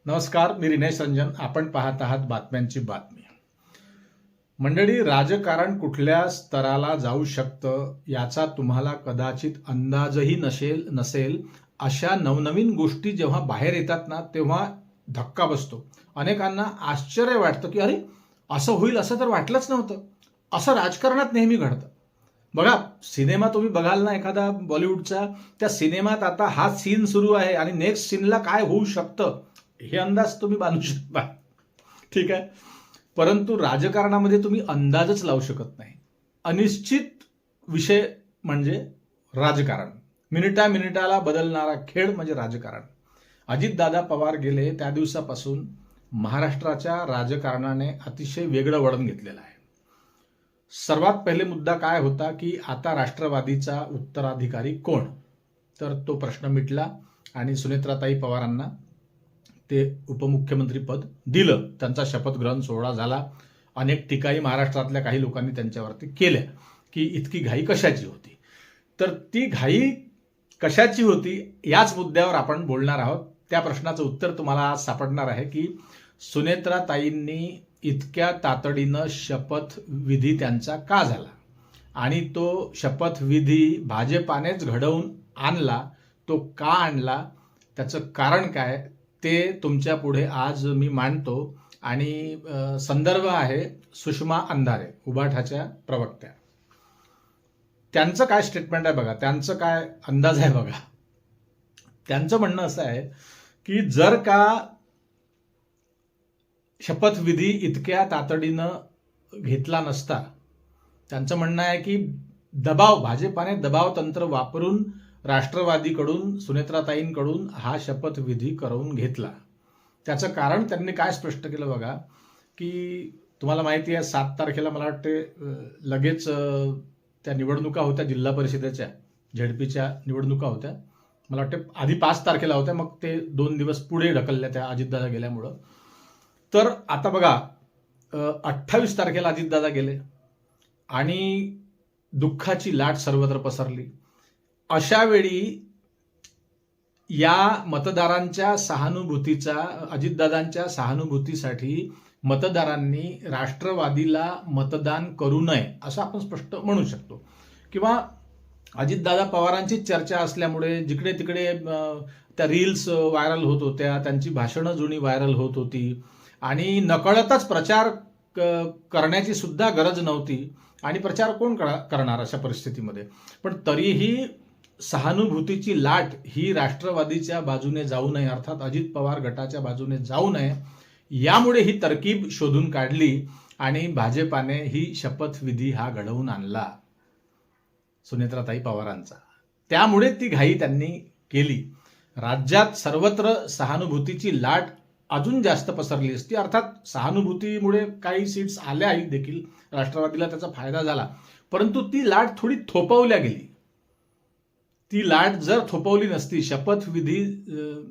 नमस्कार, मी रिनेश रंजन. आपण पाहत आहात बातम्यांची बातमी. मंडळी, राजकारण कुठल्या स्तराला जाऊ शकतं याचा तुम्हाला कदाचित अंदाजही नसेल. अशा नवनवीन गोष्टी जेव्हा बाहेर येतात ना, तेव्हा धक्का बसतो. अनेकांना आश्चर्य वाटतं की अरे, असं होईल असं तर वाटलंच नव्हतं. असं राजकारणात नेहमी घडतं. बघा, सिनेमा तुम्ही बघाल ना एखादा बॉलिवूडचा, त्या सिनेमात आता हा सीन सुरू आहे आणि नेक्स्ट सीनला काय होऊ शकतं हे अंदाज तुम्ही बांधू शकता. ठीक आहे. परंतु राजकारणामध्ये तुम्ही अंदाजच लावू शकत नाही. अनिश्चित विषय म्हणजे राजकारण. मिनिटाला बदलणारा खेळ म्हणजे राजकारण. अजितदादा पवार गेले त्या दिवसापासून महाराष्ट्राच्या राजकारणाने अतिशय वेगळं वळण घेतलेलं आहे. सर्वात पहिले मुद्दा काय होता की आता राष्ट्रवादीचा उत्तराधिकारी कोण, तर तो प्रश्न मिटला आणि सुनेत्राताई पवारांना ते उपमुख्यमंत्री पद दिलं. त्यांचा शपथग्रहण सोहळा झाला. अनेक टीकाही महाराष्ट्रातल्या काही लोकांनी त्यांच्यावरती केल्या की इतकी घाई कशाची होती. तर ती घाई कशाची होती याच मुद्द्यावर आपण बोलणार आहोत. त्या प्रश्नाचं उत्तर तुम्हाला आज सापडणार आहे की सुनेत्राताईंनी इतक्या तातडीनं शपथविधी त्यांचा का झाला आणि तो शपथविधी भाजपानेच घडवून आणला. तो का आणला, त्याचं कारण काय, ते तुमच्या पुढे आज मी मांडतो. आणि संदर्भ आहे सुषमा अंधारे, उबाठाच्या प्रवक्त्या. त्यांचं काय स्टेटमेंट आहे बघा, त्यांचं काय अंदाज आहे बघा. त्यांचं म्हणणं असं आहे की जर का शपथविधी इतक्या तातडीनं घेतला नसता, त्यांचं म्हणणं आहे की भाजपाने दबाव तंत्र वापरून राष्ट्रवादीकडून, सुनेत्राताईंकडून हा शपथविधी करवून घेतला. त्याचं कारण त्यांनी काय स्पष्ट केलं बघा, की तुम्हाला माहिती आहे 7 तारखेला मला वाटते लगेच त्या निवडणुका होत्या, जिल्हा परिषदेच्या झेडपीच्या निवडणुका होत्या. मला वाटते आधी 5 तारखेला होत्या, मग ते 2 दिवस पुढे ढकलल्या त्या अजितदादा गेल्यामुळं. तर आता बघा 28 तारखेला अजितदादा गेले आणि दुःखाची लाट सर्वत्र पसरली. अशा वेळी या मतदारांच्या सहानुभूतीचा, अजितदादांच्या सहानुभूतीसाठी मतदारांनी राष्ट्रवादीला मतदान करू नये असं आपण स्पष्ट म्हणू शकतो. किंवा अजितदादा पवारांची चर्चा असल्यामुळे जिकडे तिकडे त्या रील्स व्हायरल होत होत्या, त्यांची भाषणं जुनी व्हायरल होत होती आणि नकळतच प्रचार करण्याची सुद्धा गरज नव्हती. आणि प्रचार कोण करणार अशा परिस्थितीमध्ये. पण तरीही सहानुभूतीची लाट ही राष्ट्रवादीच्या बाजूने जाऊ नये, अर्थात अजित पवार गटाच्या बाजूने जाऊ नये, यामुळे ही तरकीब शोधून काढली आणि भाजपाने ही शपथविधी हा घडवून आणला सुनेत्राताई पवारांचा. त्यामुळे ती घाई त्यांनी केली. राज्यात सर्वत्र सहानुभूतीची लाट अजून जास्त पसरली असती. अर्थात सहानुभूतीमुळे काही सीट्स आल्याही देखील, राष्ट्रवादीला त्याचा फायदा झाला. परंतु ती लाट थोडी थोपवल्या गेली. ती लाट जर थोपवली नसती, शपथविधी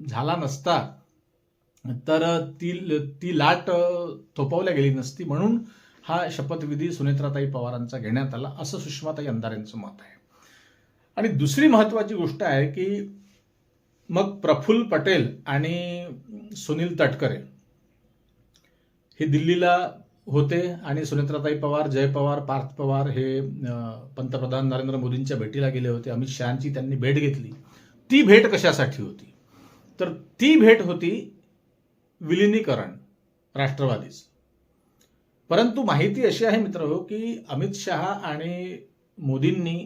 झाला नसता, तर ती लाट थोपवल्या गेली नसती. म्हणून हा शपथविधी सुनेत्राताई पवारांचा घेण्यात आला असं सुषमाताई अंधारेंचं मत आहे. आणि दुसरी महत्वाची गोष्ट आहे की मग प्रफुल्ल पटेल आणि सुनील तटकरे हे दिल्लीला होते आणि सुनेत्राताई पवार, जय पवार, पार्थ पवार हे पंतप्रधान नरेंद्र मोदींच्या भेटीला गेले होते. अमित शहांची त्यांनी भेट घेतली. ती भेट कशासाठी होती, तर ती भेट होती विलिनीकरण राष्ट्रवादीचं. परंतु माहिती अशी आहे मित्रहो की अमित शहा आणि मोदींनी,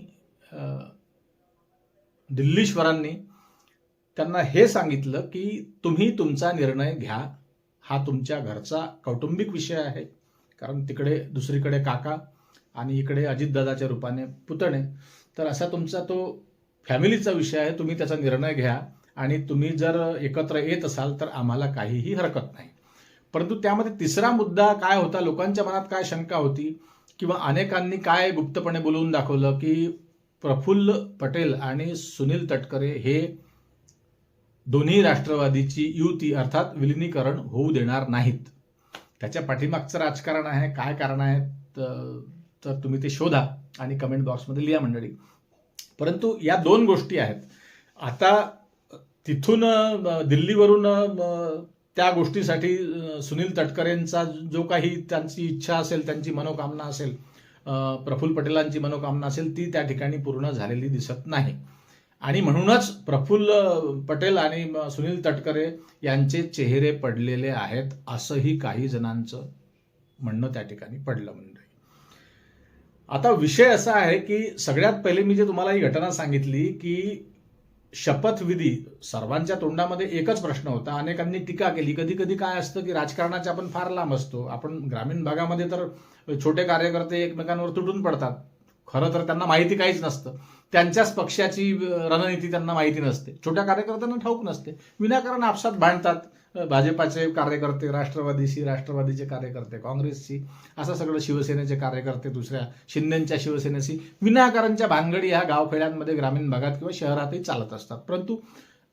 दिल्लीश्वरांनी त्यांना हे सांगितलं की तुम्ही तुमचा निर्णय घ्या. हा तुमच्या घरचा कौटुंबिक विषय आहे, कारण तिकडे दुसरीकडे काका आणि इकडे अजितदादाच्या रूपाने पुतणे. तर असा तुमचा तो फॅमिलीचा विषय आहे. तुम्ही त्याचा निर्णय घ्या आणि तुम्ही जर एकत्र येत असाल तर आम्हाला काहीही हरकत नाही. परंतु त्यामध्ये तिसरा मुद्दा काय होता, लोकांच्या मनात काय शंका होती किंवा अनेकांनी काय गुप्तपणे बोलवून दाखवलं की प्रफुल्ल पटेल आणि सुनील तटकरे हे दोन्ही राष्ट्रवादीची युती अर्थात विलिनीकरण होऊ देणार नाहीत. त्याच्या पाठीमागचं राजकारण आहे, काय कारण आहे, तर तुम्ही ते शोधा आणि कमेंट बॉक्समध्ये लिहा मंडळी. परंतु या 2 गोष्टी आहेत. आता तिथून दिल्लीवरून त्या गोष्टीसाठी सुनील तटकरेंचा जो काही त्यांची इच्छा असेल, त्यांची मनोकामना असेल, प्रफुल्ल पटेलांची मनोकामना असेल, ती त्या ठिकाणी पूर्ण झालेली दिसत नाही. आणि म्हणूनच प्रफुल्ल पटेल आणि सुनील तटकरे यांचे चेहरे पडलेले आहेत, असंही काही जणांचं म्हणणं त्या ठिकाणी पडलं. म्हणजे आता विषय असा आहे की सगळ्यात पहिले मी जे तुम्हाला ही घटना सांगितली की शपथविधी, सर्वांच्या तोंडामध्ये एकच प्रश्न होता, अनेकांनी टीका केली. कधी कधी काय असतं की राजकारणाचे आपण फार लांब असतो, आपण ग्रामीण भागामध्ये तर छोटे कार्यकर्ते एकमेकांवर तुटून पडतात, खरं तर त्यांना माहिती काहीच नसतं, त्यांच्याच पक्षाची रणनीती त्यांना माहिती नसते, छोट्या कार्यकर्त्यांना ठाऊक नसते, विनाकारण आपसात भांडतात. भाजपाचे कार्यकर्ते राष्ट्रवादीशी, राष्ट्रवादीचे कार्यकर्ते काँग्रेसशी, असं सगळं शिवसेनेचे कार्यकर्ते दुसऱ्या शिंदेच्या शिवसेनेशी, विनाकारणच्या भानगडी ह्या गावखेड्यांमध्ये, ग्रामीण भागात किंवा शहरातही चालत असतात. परंतु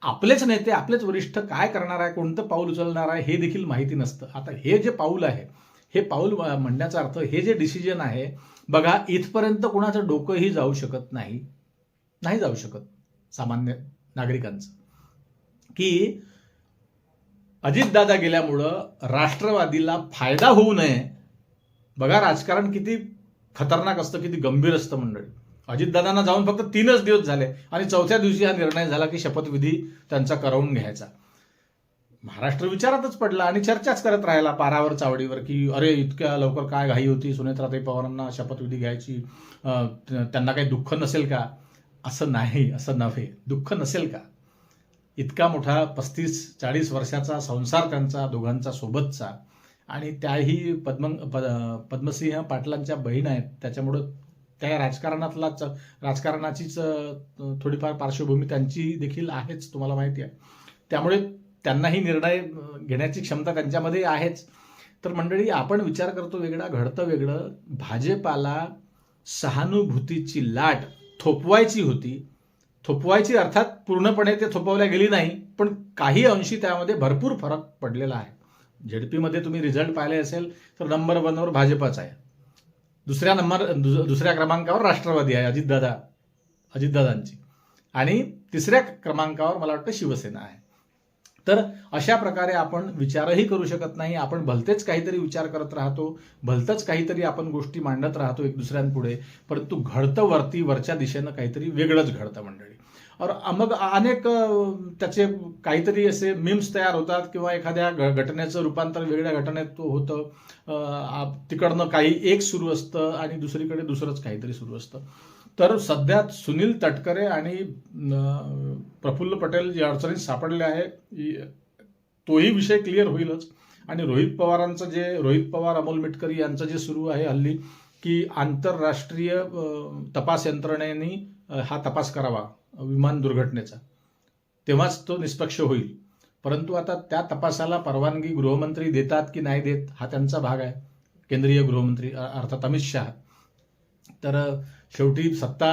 आपलेच नेते, आपलेच वरिष्ठ काय करणार आहे, कोणतं पाऊल उचलणार आहे हे देखील माहिती नसतं. आता हे जे पाऊल आहे, हे पाऊल म्हणण्याचा अर्थ, हे जे डिसिजन आहे बघा, इथपर्यंत कोणाचं डोकंही जाऊ शकत नाही, नाही जाऊ शकत सामान्य नागरिकांचं, की अजितदादा गेल्यामुळं राष्ट्रवादीला फायदा होऊ नये. बघा राजकारण किती खतरनाक असतं, किती गंभीर असतं मंडळी. अजितदादांना जाऊन फक्त 3च दिवस झाले आणि चौथ्या दिवशी हा निर्णय झाला की शपथविधी त्यांचा करवून घ्यायचा. महाराष्ट्र विचारातच पडला आणि चर्चाच करत राहिला पारावर चावडीवर की अरे इतक्या लवकर काय घाई होती सुनेत्राताई पवारांना शपथविधी घ्यायची, त्यांना काही दुःख नसेल का? असं नाही, असं नव्हे. दुःख नसेल का? इतका मोठा 35-40 वर्षाचा संसार त्यांचा दोघांचा सोबतचा, आणि त्याही पद्मसिंह पाटलांच्या बहीण आहेत, त्याच्यामुळं त्या राजकारणाचीच थोडीफार पार्श्वभूमी त्यांची देखील आहेच, तुम्हाला माहिती आहे. त्यामुळे त्यांनाही निर्णय घेण्याची क्षमता त्यांच्यामध्ये आहेच. तर मंडळी, आपण विचार करतो वेगळा, घडतं वेगळं. भाजपाला सहानुभूतीची लाट थोपवायची होती, थोपवायची अर्थात पूर्णपणे ते थोपवल्या गेली नाही, पण काही अंशी त्यामध्ये भरपूर फरक पडलेला आहे. झेडपीमध्ये तुम्ही रिझल्ट पाहिले असेल तर नंबर 1वर भाजपाच आहे, दुसऱ्या क्रमांकावर राष्ट्रवादी आहे अजितदादांची, आणि तिसऱ्या क्रमांकावर मला वाटतं शिवसेना आहे. तर अशा प्रकारे आपण विचारही करू शकत नाही, आपण भलतेच काहीतरी विचार करत राहतो, भलतंच काहीतरी आपण गोष्टी मांडत राहतो एक दुसऱ्यांपुढे, परंतु घडतं वरच्या दिशेनं काहीतरी वेगळंच घडतं मंडळी. और मग अनेक त्याचे काहीतरी असे मीम्स तयार होतात किंवा एखाद्या घटनेचं रूपांतर वेगळ्या घटनेत होतं, तिकडनं काही एक सुरू असतं आणि दुसरीकडे दुसरंच काहीतरी सुरू असतं. तर सध्या सुनील तटकरे आणि प्रफुल्ल पटेल जे अडचणीत सापडले आहे, तोही विषय क्लिअर होईलच. आणि रोहित पवार अमोल मिटकरी यांचं जे सुरू आहे हल्ली की आंतरराष्ट्रीय तपास यंत्रणेने हा तपास करावा विमान दुर्घटनेचा, तेव्हाच तो निष्पक्ष होईल. परंतु आता त्या तपासाला परवानगी गृहमंत्री देतात की नाही देत हा त्यांचा भाग आहे, केंद्रीय गृहमंत्री अर्थात अमित शहा. तर शेवटी सत्ता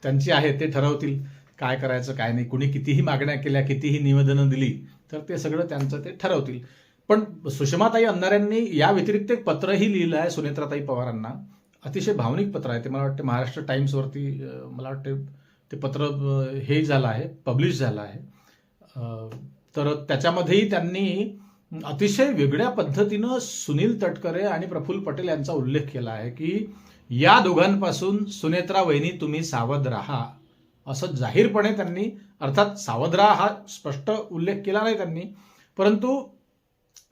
त्यांची आहे, ते ठरवतील काय करायचं काय नाही. कुणी कितीही मागण्या केल्या, कितीही निवेदनं दिली, तर ते सगळं त्यांचं ते ठरवतील. पण सुषमाताई अंधाऱ्यांनी या व्यतिरिक्त एक पत्रही लिहिलं आहे सुनेत्राताई पवारांना, अतिशय भावनिक पत्र आहे ते. मला वाटतं महाराष्ट्र टाइम्सवरती मला वाटतं ते पत्र हे झालं आहे, पब्लिश झालं आहे. तर त्याच्यामध्येही त्यांनी अतिशय वेगळ्या पद्धतीनं सुनील तटकरे आणि प्रफुल्ल पटेल यांचा उल्लेख केला आहे की या दोघांपासून सुनेत्रा वहिनी तुम्ही सावध राहा, असं जाहीरपणे त्यांनी, अर्थात सावध राहा हा स्पष्ट उल्लेख केला नाही त्यांनी, परंतु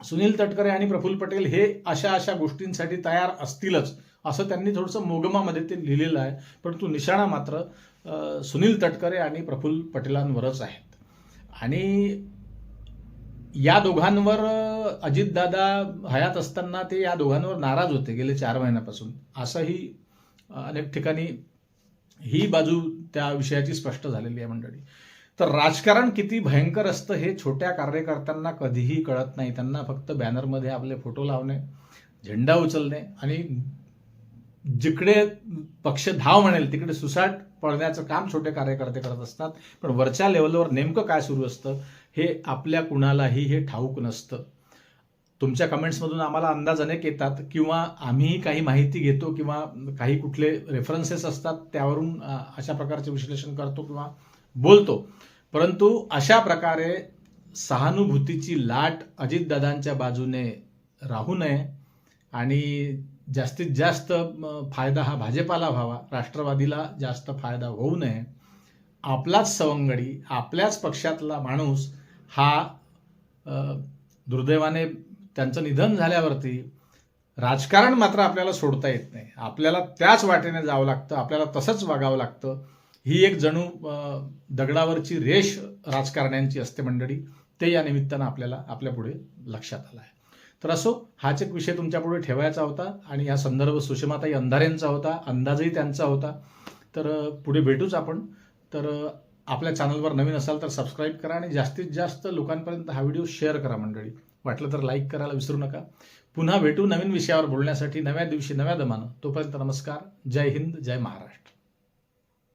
सुनील तटकरे आणि प्रफुल्ल पटेल हे अशा गोष्टींसाठी तयार असतीलच असं त्यांनी थोडंसं मोगमामध्ये ते लिहिलेलं आहे. परंतु निशाणा मात्र सुनील तटकरे आणि प्रफुल्ल पटेलांवरच आहेत. आणि या दोघांवर अजितदादा हयात असताना ते या दोघांवर नाराज होते गेले 4 महिन्यापासून, असंही अनेक ठिकाणी ही बाजू त्या विषयाची स्पष्ट झालेली आहे मंडळी. तर राजकारण किती भयंकर असतं हे छोट्या कार्यकर्त्यांना कधीही कळत नाही. त्यांना फक्त बॅनरमध्ये आपले फोटो लावणे, झेंडा उचलणे आणि जिकडे पक्ष धाव म्हणेल तिकडे सुसाट पळण्याचं काम छोटे कार्यकर्ते करत असतात. पण वरच्या लेवलवर नेमकं काय सुरू असतं हे आपल्या कुणालाही हे ठाऊक नसतं. तुमच्या कमेंट्समधून आम्हाला अंदाज अनेक येतात किंवा आम्हीही काही माहिती घेतो किंवा काही कुठले रेफरन्सेस असतात त्यावरून अशा प्रकारचे विश्लेषण करतो किंवा बोलतो. परंतु अशा प्रकारे सहानुभूतीची लाट अजितदादांच्या बाजूने राहू नये आणि जास्तीत जास्त फायदा हा भाजपाला व्हावा, राष्ट्रवादीला जास्त फायदा होऊ नये. आपलाच सवंगडी, आपल्याच पक्षातला माणूस हा दुर्दैवाने त्यांचं निधन झाल्यावरती राजकारण मात्र आपल्याला सोडता येत नाही. आपल्याला त्याच वाटेने जावं लागतं, आपल्याला तसंच वागावं लागतं. ही एक जणू दगडावरची रेष राजकारण्यांची असते मंडळी. ते या निमित्तानं आपल्याला आपल्यापुढे लक्षात आलं आहे. तर असो, हाच एक विषय तुमच्यापुढे ठेवायचा होता आणि हा संदर्भ सुषमाताई अंधारेंचा होता, अंदाजही त्यांचा होता. तर पुढे भेटूच आपण. तर आपल्या चॅनलवर नवीन असाल तर सबस्क्राईब करा आणि जास्तीत जास्त लोकांपर्यंत हा व्हिडिओ शेअर करा मंडळी. वाटलं तर लाईक करायला विसरू नका. पुन्हा भेटू नवीन विषयावर बोलण्यासाठी नव्या दिवशी नव्या दमानं. तोपर्यंत नमस्कार. जय हिंद, जय महाराष्ट्र.